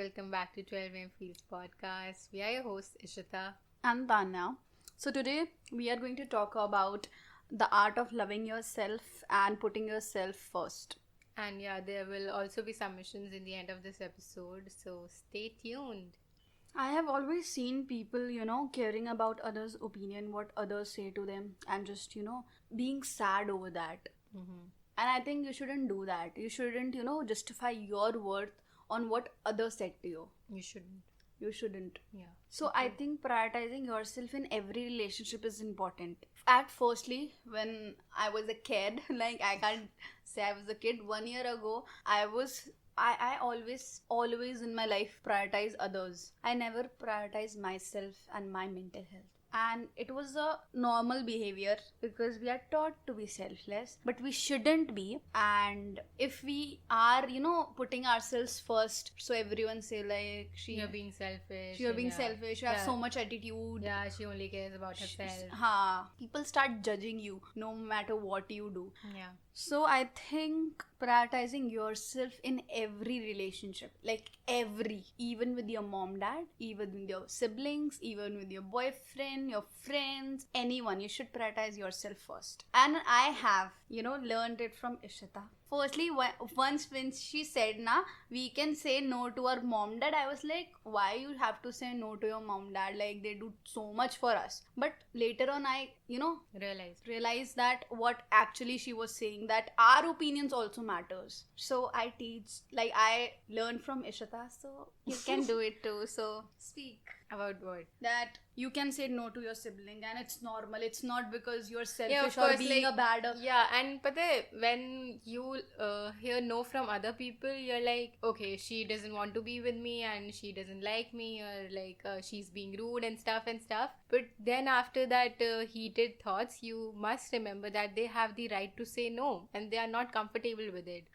welcome back to 12 AM Fields podcast. We are your hosts, Ishita. And Tanya. So today we are going to talk about the art of loving yourself and putting yourself first. And yeah, there will also be submissions in the end of this episode, so stay tuned. I have always seen people, caring about others' opinion, what others say to them, and just, being sad over that. Mm-hmm. And I think you shouldn't do that. You shouldn't, justify your worth on what others said to you. You shouldn't. You shouldn't. Yeah. So I think prioritizing yourself in every relationship is important. At firstly, when I was a kid, like I can't say I was a kid, 1 year ago, I always in my life prioritize others. I never prioritize myself and my mental health. And it was a normal behavior because we are taught to be selfless, but we shouldn't be. And if we are, putting ourselves first, so everyone say like You're being selfish. you're being yeah. selfish, you have Yeah. so much attitude. Yeah, she only cares about herself. People start judging you no matter what you do. Yeah. So I think prioritizing yourself in every relationship, like even with your mom, dad, even with your siblings, even with your boyfriend, your friends, anyone, you should prioritize yourself first. And I have, learned it from Ishita. Firstly, once when she said, we can say no to our mom, dad, I was like, why you have to say no to your mom, dad? Like, they do so much for us. But later on, I, realized that what actually she was saying, that our opinions also matters. So I learn from Ishita, so you can do it too. So speak. About what? That you can say no to your sibling and it's normal. It's not because you're selfish Yeah, of or course, being a bad. Yeah, and but when you hear no from other people, you're like, okay, she doesn't want to be with me and she doesn't like me, or like she's being rude and stuff. But then after that heated thoughts, you must remember that they have the right to say no and they are not comfortable with it.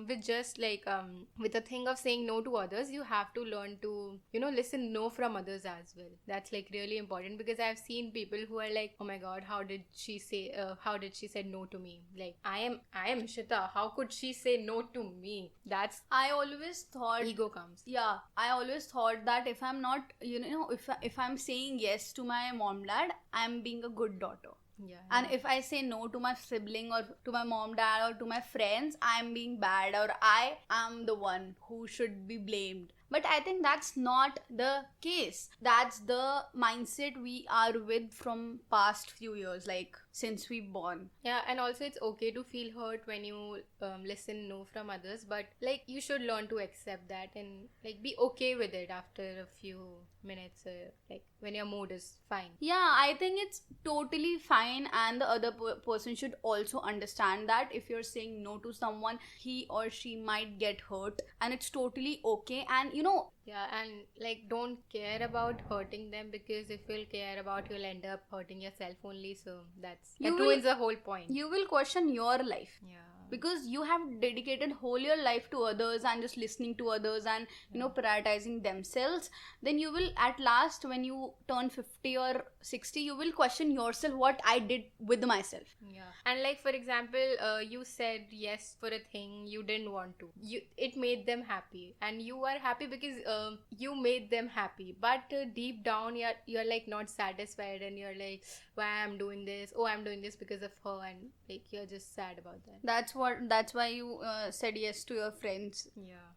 With just with the thing of saying no to others, you have to learn to listen no from others as well. That's like really important, because I've seen people who are like, oh my god, how did she say no to me? Like, I am Ishita, how could she say no to me? That's I always thought ego comes. Yeah, I always thought that if I'm not, if I'm saying yes to my mom, dad, I'm being a good daughter. Yeah. And if I say no to my sibling or to my mom, dad, or to my friends, I'm being bad, or I am the one who should be blamed. But I think that's not the case. That's the mindset we are with from past few years, like since we born. Yeah, and also it's okay to feel hurt when you listen no from others, but like you should learn to accept that and like be okay with it after a few minutes, like when your mood is fine. Yeah, I think it's totally fine, and the other person should also understand that if you're saying no to someone, he or she might get hurt, and it's totally okay. And Yeah, and like don't care about hurting them, because if you'll care about, you'll end up hurting yourself only. So that ruins the whole point. You will question your life. Yeah. Because you have dedicated whole your life to others and just listening to others and prioritizing themselves, then you will at last, when you turn 50 or 60, you will question yourself, what I did with myself. Yeah. And like, for example, you said yes for a thing you didn't want to. It made them happy, and you are happy because you made them happy. But deep down, you're like not satisfied, and you're like, why I'm doing this? Oh, I'm doing this because of her, and like you're just sad about that. That's why you said yes to your friends. Yeah.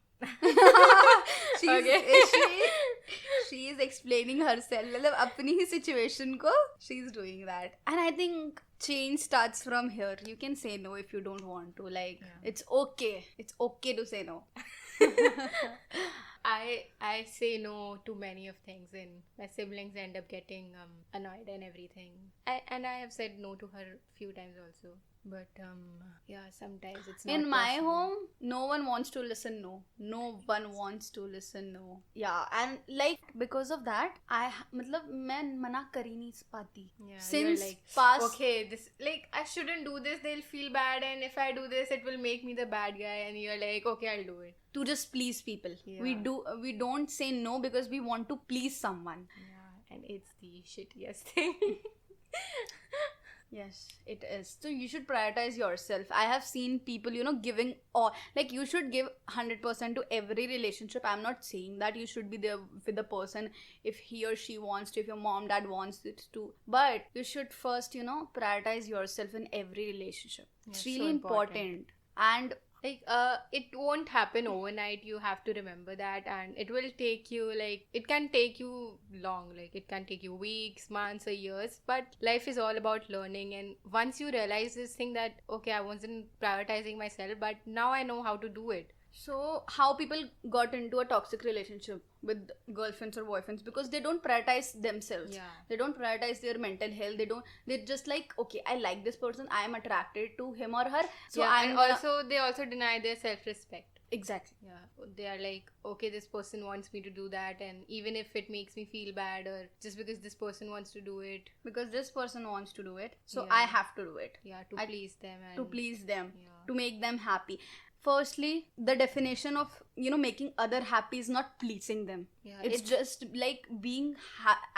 She is explaining herself. मतलब अपनी ही situation को she's doing that. And I think change starts from here. You can say no if you don't want to. Like, it's okay. It's okay to say no. I say no to many of things, and my siblings end up getting annoyed and everything. And I have said no to her a few times also. But yeah, sometimes it's not in my possible. home, no one wants to listen no one wants to listen no. Yeah, and like because of that, मतलब मैं मना कर ही नहीं पाती. Yeah, since you're like, past okay, this, like, I shouldn't do this, they'll feel bad, and if I do this, it will make me the bad guy, and you're like, okay, I'll do it. to just please people. Yeah. We don't say no because we want to please someone. Yeah, and it's the shittiest thing. Yes, it is. So you should prioritize yourself. I have seen people, giving all, like you should give 100% to every relationship. I'm not saying that you should be there with the person if he or she wants to, if your mom, dad wants it to. But you should first, prioritize yourself in every relationship. It's Yes, really so important. important. And Like it won't happen overnight, you have to remember that, and it will take you, like it can take you long, like it can take you weeks, months, or years, but life is all about learning. And once you realize this thing that okay, I wasn't prioritizing myself, but now I know how to do it. so, how people got into a toxic relationship with girlfriends or boyfriends, because they don't prioritize themselves. Yeah. They don't prioritize their mental health. They're just like, okay, I like this person, I am attracted to him or her, so Yeah, I'm and gonna- also they also deny their self-respect. exactly. Yeah, they are like, okay, this person wants me to do that, and even if it makes me feel bad, or just because this person wants to do it, Because this person wants to do it, so Yeah. I have to do it yeah, to I- please them and to please them, Yeah. to make them happy. Firstly, the definition of making other happy is not pleasing them. Yeah, It's just like being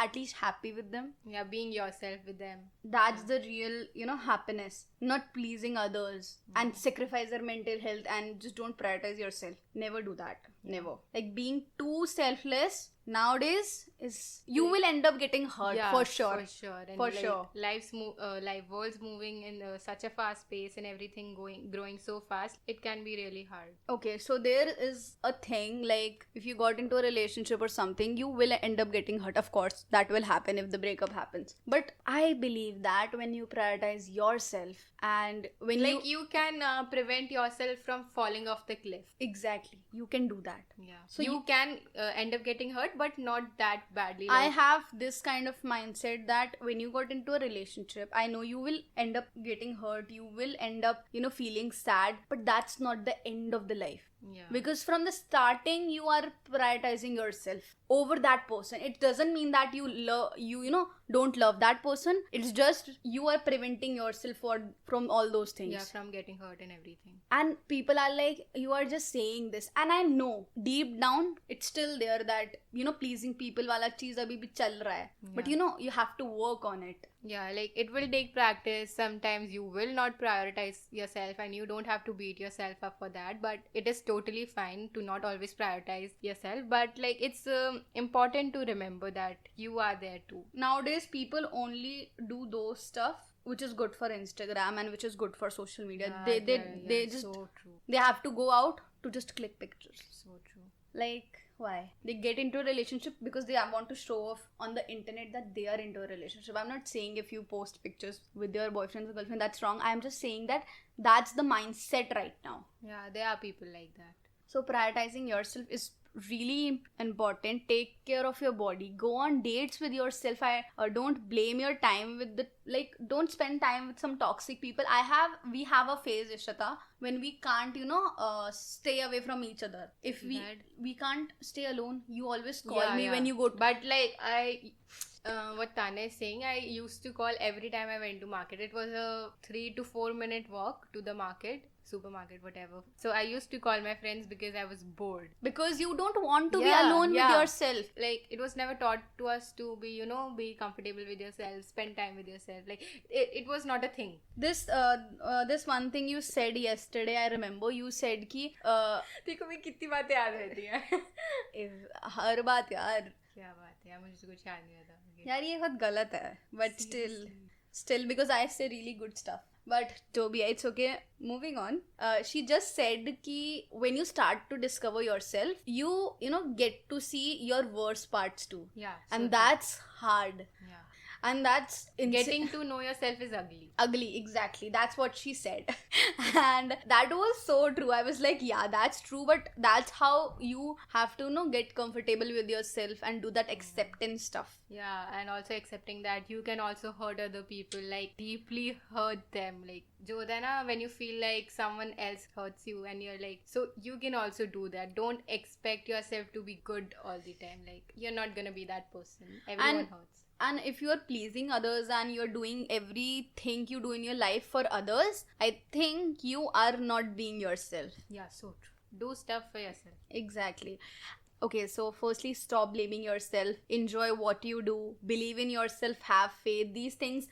at least happy with them. yeah, being yourself with them. That's the real happiness, not pleasing others and sacrifice their mental health and just don't prioritize yourself. Never do that. Never. Like being too selfless nowadays is, you will end up getting hurt Yeah, for sure. for sure. And For like, sure. life world's moving in such a fast pace, and everything growing so fast, it can be really hard. Okay, so there is a thing like, if you got into a relationship or something, you will end up getting hurt. Of course, that will happen if the breakup happens. But I believe that when you prioritize yourself and when Like you can prevent yourself from falling off the cliff. exactly, you can do that. Yeah. So So you can end up getting hurt, but not that badly. I like- have this kind of mindset that when you got into a relationship, I know you will end up getting hurt, you will end up, feeling sad, but that's not the end of the life. Yeah. Because from the starting, you are prioritizing yourself over that person. It doesn't mean that you don't love that person. It's just you are preventing yourself from all those things. Yeah, from getting hurt and everything. And people are like, you are just saying this, and I know deep down it's still there that pleasing people wala cheez abhi bhi chal raha hai. But Yeah. you have to work on it. Yeah, like it will take practice. Sometimes you will not prioritize yourself, and you don't have to beat yourself up for that. But it is totally fine to not always prioritize yourself. But like it's important to remember that you are there too. Nowadays people only do those stuff which is good for Instagram and which is good for social media. Yeah, They yeah, just so true, they have to go out to just click pictures. so true. Like, why? They get into a relationship because they want to show off on the internet that they are into a relationship. I'm not saying if you post pictures with your boyfriend or girlfriend, that's wrong. I'm just saying that that's the mindset right now. Yeah, there are people like that. So prioritizing yourself is really important. Take care of your body. Go on dates with yourself. Don't blame your time with don't spend time with some toxic people. We have a phase, Ishita, when we can't stay away from each other. If Right. we can't stay alone, you always call me when you go to, But like what Tanya is saying, I used to call every time I went to market. It was a 3 to 4 minute walk to the market, supermarket, whatever. So I used to call my friends because I was bored. because you don't want to be Yeah, alone with yeah. yourself. Like it was never taught to us to be, be comfortable with yourself, spend time with yourself. Like it was not a thing. This one thing you said yesterday, I remember you said कि देखो मैं कितनी बातें याद रहती हैं. हर बात यार क्या बात है यार, मुझे तो कुछ याद नहीं आता. यार ये बहुत गलत है, but still because I say really good stuff. But Tobia, it's okay. Moving on. She just said कि when you start to discover yourself, you get to see your worst parts too, Yeah. and that's hard, yeah. and that's Getting to know yourself is ugly. ugly. Exactly, that's what she said. And that was so true. I was like, yeah, that's true, but that's how you have to get comfortable with yourself and do that acceptance stuff. Yeah, and also accepting that you can also hurt other people, like deeply hurt them. Like जो होता है ना, when you feel like someone else hurts you and you're like, so you can also do that. Don't expect yourself to be good all the time. Like you're not gonna be that person. Everyone hurts. And if you are pleasing others and you're doing everything you do in your life for others, I think you are not being yourself. Yeah, so true. Do stuff for yourself. Exactly. Okay, so firstly, stop blaming yourself. Enjoy what you do. Believe in yourself. Have faith. These things,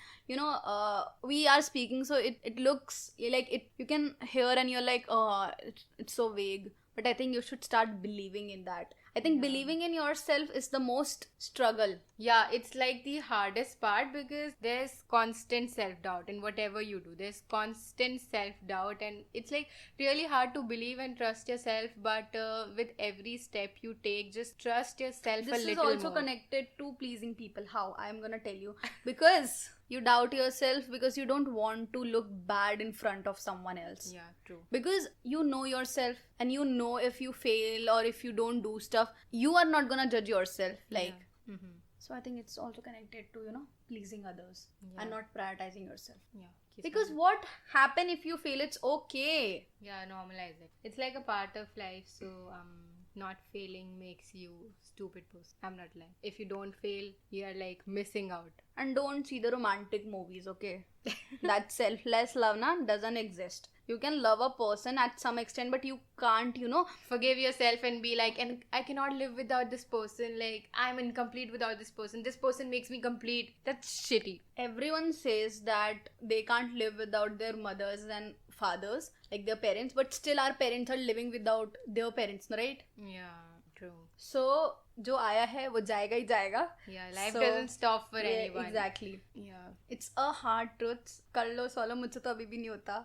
we are speaking, so it looks like it. You can hear and you're like, oh, it's so vague. But I think you should start believing in that. I think Yeah. believing in yourself is the most struggle. Yeah, it's like the hardest part because there's constant self doubt in whatever you do. There's constant self doubt, and it's like really hard to believe and trust yourself. But with every step you take, just trust yourself This a is little also more. connected to pleasing people. How? I'm gonna tell you. Because you doubt yourself because you don't want to look bad in front of someone else. Yeah, true. Because you know yourself and you know if you fail or if you don't do stuff, you are not gonna judge yourself. Like, Yeah. Mm-hmm. so I think it's also connected to, pleasing others Yeah. and not prioritizing yourself. Yeah. Because what happen if you fail? It's okay. Yeah, normalize it. It's like a part of life, so not failing makes you stupid person. I'm not lying. If you don't fail, you are like missing out. And don't see the romantic movies, okay? That selfless love doesn't exist. You can love a person at some extent, but you can't, Forgive yourself and be like, and I cannot live without this person. Like, I'm incomplete without this person. This person makes me complete. That's shitty. everyone says that they can't live without their mothers and fathers, like their parents, but still our parents are living without their parents, right? Yeah, true. So, जो आया है वो जाएगा ही जाएगा. Yeah, life So, doesn't stop for yeah, anyone. Exactly. Yeah. It's a hard truth. कर लो सॉलो मुझसे तो अभी भी नहीं होता.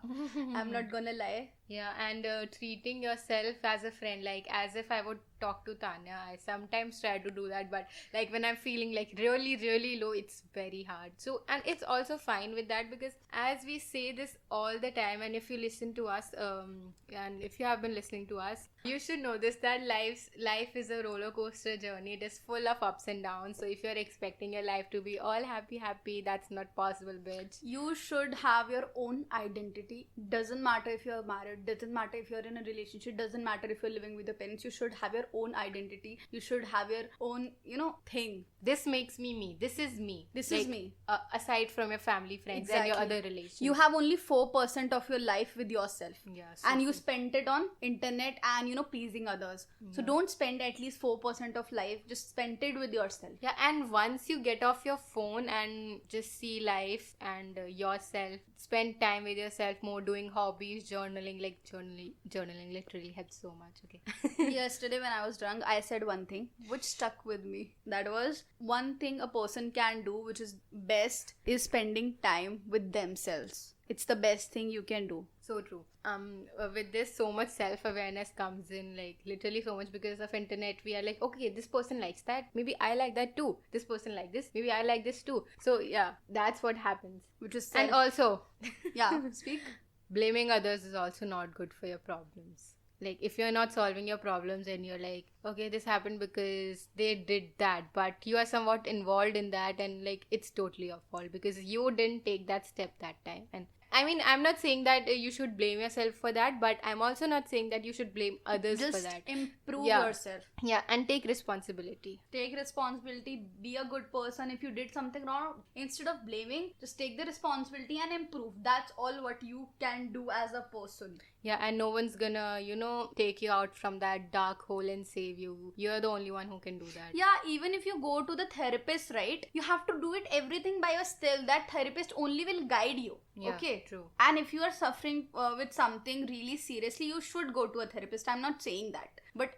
I'm not gonna lie. Yeah, and treating yourself as a friend, like as if I would talk to Tanya. I sometimes try to do that, but like when I'm feeling like really, really low, it's very hard. So, and it's also fine with that because as we say this all the time, and if you listen to us, and if you have been listening to us, you should know this that life is a roller coaster journey. It is full of ups and downs. So if you're expecting your life to be all happy, that's not possible, bitch. You should have your own identity. Doesn't matter if you're married, doesn't matter if you're in a relationship, doesn't matter if you're living with your parents. You should have your own identity. You should have your own, thing. This makes me me. This is me. This Like, is me. Aside from your family, friends, and your Exactly. other relations. You have only 4% of your life with yourself. Yeah. So And you spent it on internet and pleasing others. So don't spend at least 4% of life. Just spend it with yourself. yeah, and once you get off your phone and just see life and yourself, spend time with yourself more, doing hobbies, journaling. Like journaling literally helps so much. Okay. Yesterday when I was drunk, I said one thing which stuck with me. That was one thing a person can do which is best is spending time with themselves. It's the best thing you can do. So true. With this, so much self-awareness comes in, like literally so much because of internet. We are like, okay, this person likes that. Maybe I like that too. This person like this. Maybe I like this too. So yeah, that's what happens. Which is And also, yeah, speak. blaming others is also not good for your problems. Like if you're not solving your problems and you're like, okay, this happened because they did that, but you are somewhat involved in that, and like it's totally your fault because you didn't take that step that time. And I mean, I'm not saying that you should blame yourself for that, but I'm also not saying that you should blame others for Just that. improve Yeah. yourself. Yeah, and take responsibility. Take responsibility. Be a good person. If you did something wrong, instead of blaming, just take the responsibility and improve. That's all what you can do as a person. Yeah, and no one's gonna, take you out from that dark hole and save you. You're the only one who can do that. Yeah, even if you go to the therapist, right? You have to do it everything by yourself. That therapist only will guide you. Yeah, Okay. true. And if you are suffering with something really seriously, you should go to a therapist. I'm not saying that. But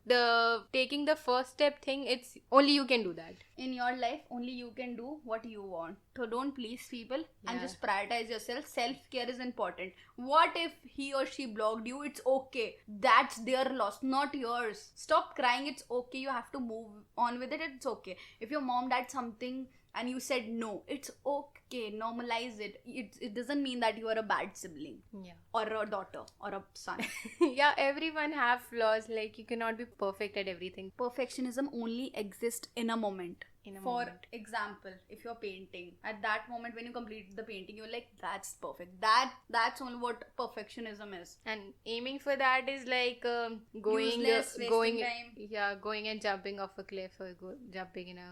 The taking the first step thing, it's only you can do that. in your life, only you can do what you want. So don't please people and Yeah. just prioritize yourself. Self-care is important. What if he or she blocked you? It's okay. That's their loss, not yours. Stop crying. It's okay. You have to move on with it. It's okay. If your mom did something and you said no, it's okay. Normalize it. It doesn't mean that you are a bad sibling Yeah. or a daughter or a son. Yeah, everyone have flaws. Like you cannot be perfect at everything. Perfectionism only exists in a moment. In a For moment. example, if you're painting, at that moment when you complete the painting, you're like, that's perfect. That's only what perfectionism is. And aiming for that is like going, Useless, wasting going, time. yeah, going and jumping off a cliff or jumping in a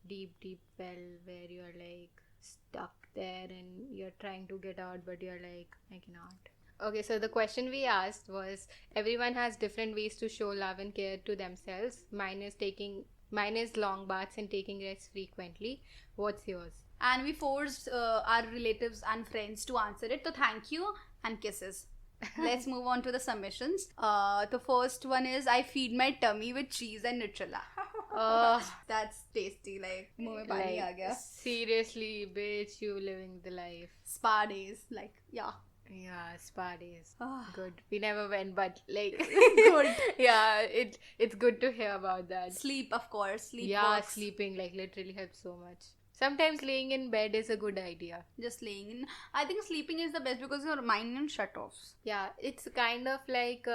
deep well where you're like stuck there and you're trying to get out, but you're like, I cannot. Okay, so the question we asked was, everyone has different ways to show love and care to themselves. Mine is long baths and taking rest frequently. What's yours? And we forced our relatives and friends to answer it. So thank you and kisses. Let's move on to the submissions. The first one is, I feed my tummy with cheese and Nutella. That's tasty. Like, मुंह में पानी आ गया. Seriously, bitch, you living the life. Spa days, like, yeah. Yeah, spa days. Good. We never went, but like Good. Yeah, it's good to hear about that. Sleep, of course. Sleep Yeah, works. sleeping like literally helps so much. Sometimes laying in bed is a good idea. Just laying in. I think sleeping is the best because your mind and shut offs. Yeah, it's kind of like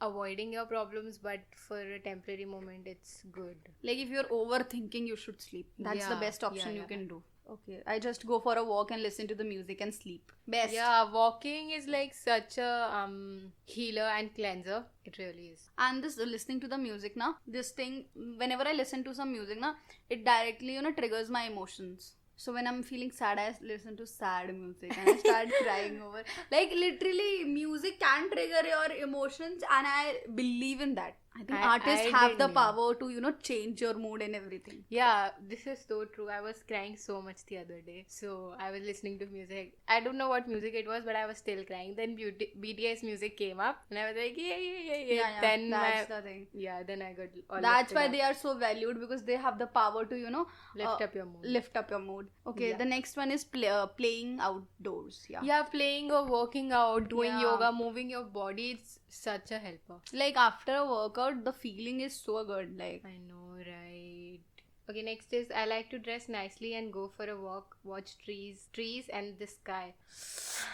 avoiding your problems, but for a temporary moment, it's good. Like, if you're overthinking, you should sleep. That's the Yeah, best option yeah. you can do. Okay, I just go for a walk and listen to the music and sleep. Best. Yeah, walking is like such a healer and cleanser. It really is. And this listening to the music now, this thing, whenever I listen to some music now, it directly, triggers my emotions. So when I'm feeling sad, I listen to sad music and I start crying over. Like, literally, music can trigger your emotions, and I believe in that. I think artists have the didn't know. power to, change your mood and everything. Yeah, this is so true. I was crying so much the other day. So I was listening to music. I don't know what music it was, but I was still crying. Then BTS music came up, and I was like, yeah. Then that's the thing. then I got all That's lifted why up. they are so valued, because they have the power to, Lift up your mood. lift up your mood. Okay, Yeah. the next one is playing outdoors. Yeah, playing or working out, doing Yeah. yoga, moving your body, it's such a helper. Like, after a workout, the feeling is so good. Like, I know, right? Okay, next is, I like to dress nicely and go for a walk, watch trees and the sky.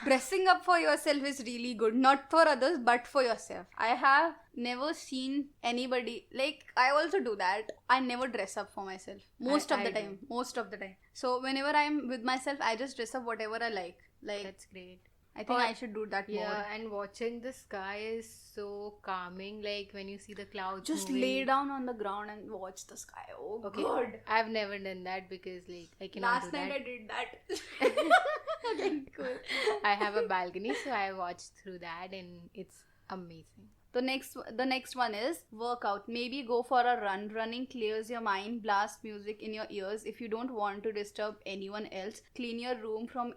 dressing up for yourself is really good. Not for others, but for yourself. I have never seen anybody, like, I also do that. I never dress up for myself. Most of the time. So whenever I'm with myself, I just dress up whatever I like. Like, That's great. I think Or- I should do that more. Yeah, and watching the sky is so calming. Like when you see the clouds Just moving. lay down on the ground and watch the sky. Oh, Okay, good. I've never done that because like I cannot Last do night that. I did that. Okay, cool. I have a balcony, so I watched through that, and it's amazing. The next one is workout. Maybe go for a run. Running clears your mind. Blast music in your ears. If you don't want to disturb anyone else, clean your room from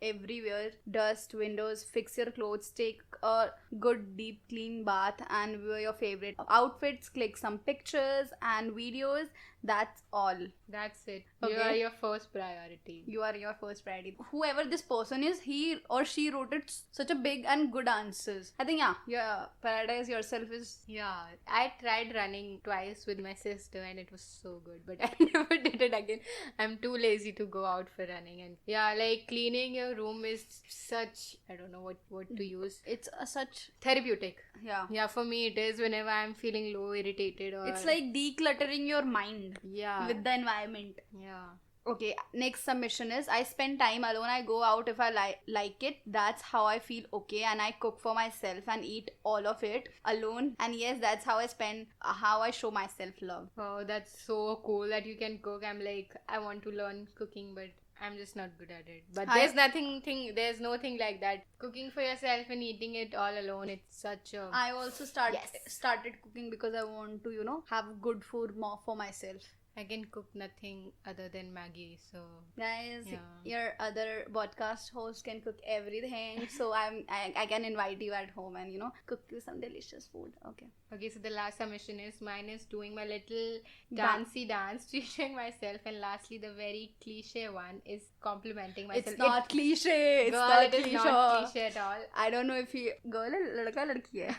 everywhere. Dust, windows, fix your clothes, take a good deep clean bath, and wear your favorite outfits. Click some pictures and videos. That's all. That's it. You Okay. are your first priority. You are your first priority. Whoever this person is, he or she wrote it such a big and good answers. I think yeah, prioritize yourself is. Yeah, I tried running twice with my sister and it was so good, but I never did it again. I'm too lazy to go out for running, and yeah, like cleaning your room is such, I don't know what to use. It's such, Therapeutic. yeah. Yeah, for me it is whenever I'm feeling low, irritated, or It's like decluttering your mind yeah, with the environment. yeah. Okay, next submission is, I spend time alone. I go out if I like it. That's how I feel okay, and I cook for myself and eat all of it alone. And yes, that's how I show myself love. Oh, that's so cool that you can cook. I'm like, I want to learn cooking, but I'm just not good at it. But there's no thing like that. Cooking for yourself and eating it all alone, it's such a... I also started cooking because I want to, have good food more for myself. I can cook nothing other than Maggie, so... Guys, Yeah. your other podcast host can cook everything, so I can invite you at home and cook you some delicious food. Okay. Okay, so the last submission is, mine is doing my little Da- dancey dance, treating myself, and lastly, the very cliche one is complimenting myself. It's not cliche. It's Girl, not it is cliche. not cliche at all. I don't know if he girl hai, ladka ladki hai.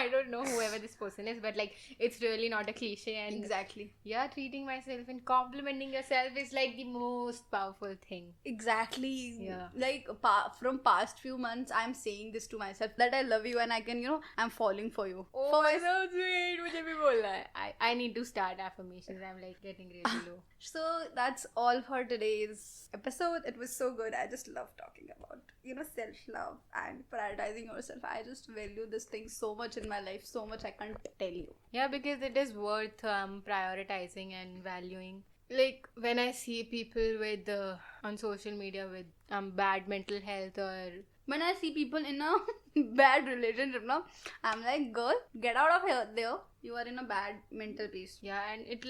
I don't know whoever this person is, but like, it's really not a cliche, and Exactly. yeah, treating myself and complimenting yourself is like the most powerful thing. Exactly. Yeah. Like from past few months, I'm saying this to myself that I love you and I can, I'm falling for you. Oh, so sweet. मुझे भी बोलना है. I need to start affirmations. I'm like getting really low. So that's all for today's episode. It was so good. I just love talking about, self-love and prioritizing yourself. I just value this thing so much in my life, so much I can't tell you. Yeah, because it is worth prioritizing and valuing. like when I see people with on social media with bad mental health, or When I see people in a bad relationship now, I'm like, girl, get out of here. There, you are in a bad mental peace. yeah, and it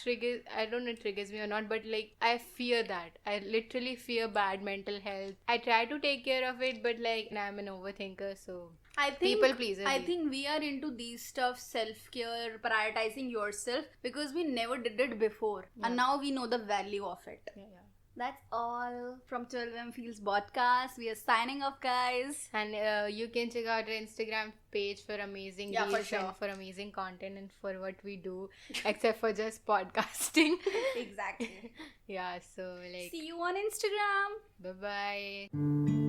triggers, I don't know it triggers me or not, but like I fear that. I literally fear bad mental health. I try to take care of it, but like I'm an overthinker, so I think people pleaser. I think we are into these stuff, self-care, prioritizing yourself, because we never did it before. Yeah. And now we know the value of it. Yeah. That's all from 12M Feels podcast. We are signing off, guys. And you can check out our Instagram page for amazing Yeah, for reels sure. and for amazing content and for what we do, except for just podcasting. Exactly. Yeah, so like See you on Instagram. bye bye.